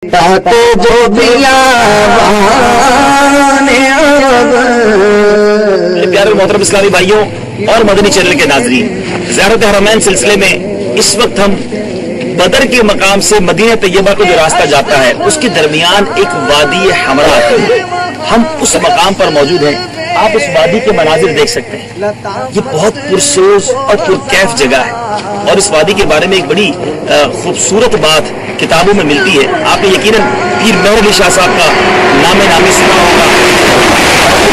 प्यारे मोहतरम इस्लामी भाइयों और मदनी चैनल के नाज़रीन, ज़ियारत हरमैन सिलसिले में इस वक्त हम बदर के मकाम से मदीना तैयबा को जो रास्ता जाता है उसके दरमियान एक वादी हमरा है। हम उस मकाम पर मौजूद हैं। आप इस वादी के मनाजिर देख सकते हैं। ये बहुत पुरसोज और पुरकैफ जगह है और इस वादी के बारे में एक बड़ी खूबसूरत बात किताबों में मिलती है। आपने यकीनन पीर मेहर अली शाह साहब का नामी सुना होगा।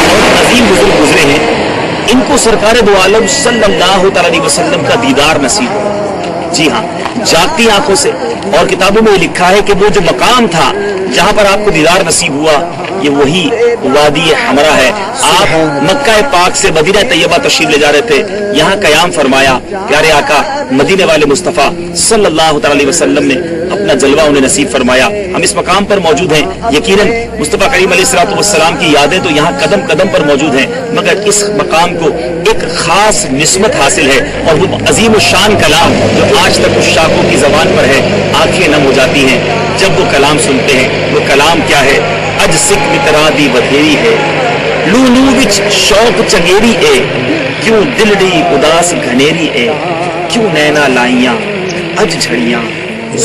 बहुत अजीम बुजुर्ग गुजरे हैं। इनको सरकार दो आलम सल्लल्लाहु अलैहि वसल्लम का दीदार नसीब हुआ। जी हाँ, जागती आंखों से। और किताबों में लिखा है कि वो जो मकाम था जहां पर आपको दीदार नसीब हुआ ये वही वादी हमरा है। आप मक्का पाक से मदीना तैयबा तशरीफ ले जा रहे थे, यहाँ कयाम फरमाया। प्यारे आका मदीने वाले मुस्तफ़ा सल्लल्लाहु अलैहि वसल्लम ने अपना जलवा उन्हें नसीब फरमाया। हम इस मकाम पर मौजूद हैं। यकीनन मुस्तफ़ा करीम अलैहिस्सलाम की यादें तो यहाँ कदम कदम पर मौजूद हैं, मगर इस मकाम को एक खास निस्बत हासिल है और वो अजीम शान कलाम जो आज तक उस शाखों की जबान पर है, आंखें नम हो जाती हैं जब वो कलाम सुनते हैं। वो कलाम क्या है? अज सिख मितरा दी बथेरी है, लू लू विच शौक चंगेरी ए, क्यों दिलड़ी उदास घनेरी ए, क्यों नैना लाइयां अज झड़ियां,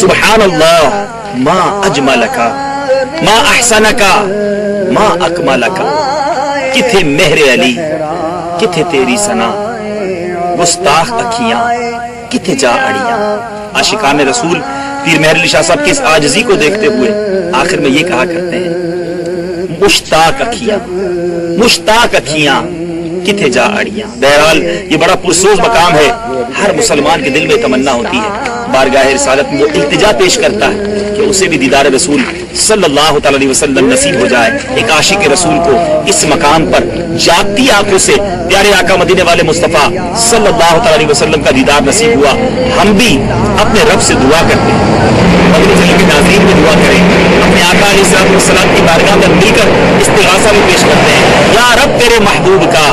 सुबहान अल्लाह मा अजमलका मा अहसनका मा अकमलका, किथे मेहरे अली किथे तेरी सना, गुस्ताख अखियां किथे जा अड़ियां। आशिकान रसूल पीर मेहर अली शाह साहब की इस आजिज़ी को देखते हुए आखिर में ये कहा करते हैं, मुश्ताक अखियां किथे जा अड़ियां। बहरहाल ये बड़ा पुरसोज मकाम है। हर मुसलमान के दिल में तमन्ना होती है, बारगाह रिसालत में वो इल्तिजा पेश करता है कि उसे भी दीदार रसूल सल्लल्लाहु अलैहि वसल्लम नसीब हो जाए। एक आशिक रसूल को इस मकाम पर जागती आंखों से प्यारे आका मदीने वाले मुस्तफ़ा सल्लल्लाहु अलैहि वसल्लम का दीदार नसीब हुआ। हम भी अपने रब से दुआ करते हैं, मदनी चैनल के नाज़रीन में दुआ करें, अपने आका अलैहिस्सलाम की बारगाह में मिलकर इस्तिग़ासा भी पेश करते हैं। या रब तेरे महबूब का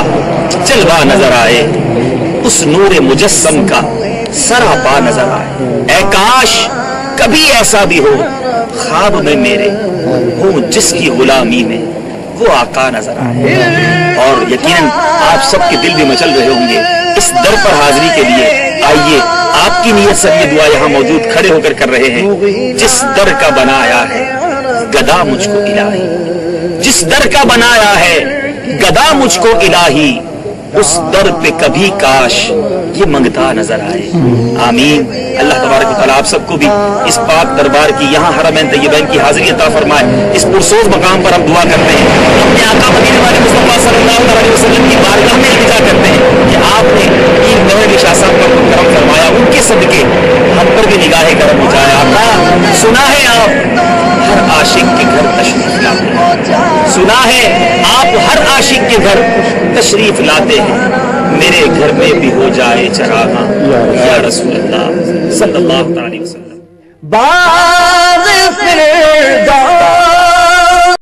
जलवा नजर आए, उस नूर मुजस्सम का सरापा नजर आए। ऐ काश कभी ऐसा भी हो ख्वाब में मेरे हो जिसकी गुलामी में वो आका नजर आए। और यकीनन आप सबके दिल भी मचल रहे होंगे इस दर पर हाजिरी के लिए। आइए आपकी नीयत से ये दुआ यहाँ मौजूद खड़े होकर कर रहे हैं। जिस दर का बनाया है गदा मुझको इलाही, जिस दर का बनाया है गदा मुझको इलाही, उस दर पे कभी काश ये मंगता नजर आए। आमीन। अल्लाह तबारक व तआला आप सबको भी इस पाक दरबार की यहाँ हरमैन तैयबैन की हाजिरी अता फरमाए। इस पुरसोज मकाम पर हम दुआ करते हैं, अपने आका मदीने वाले मुस्तफ़ा सल्लल्लाहु अलैहि वसल्लम की बारगाह में इल्तिजा करते हैं कि आपने पीर मेहर अली शाह साहब पर करम फरमाया, उनके सदके हम पर भी निगाहे करम हो जाए। आका सुना है आप हर आशिक के घर तशरीफ लाते हैं, सुना है आप हर आशिक के घर तशरीफ लाते हैं, मेरे घर में भी हो जाए चरागा या रसूल अल्लाह सल्लल्लाहु अलैहि वसल्लम।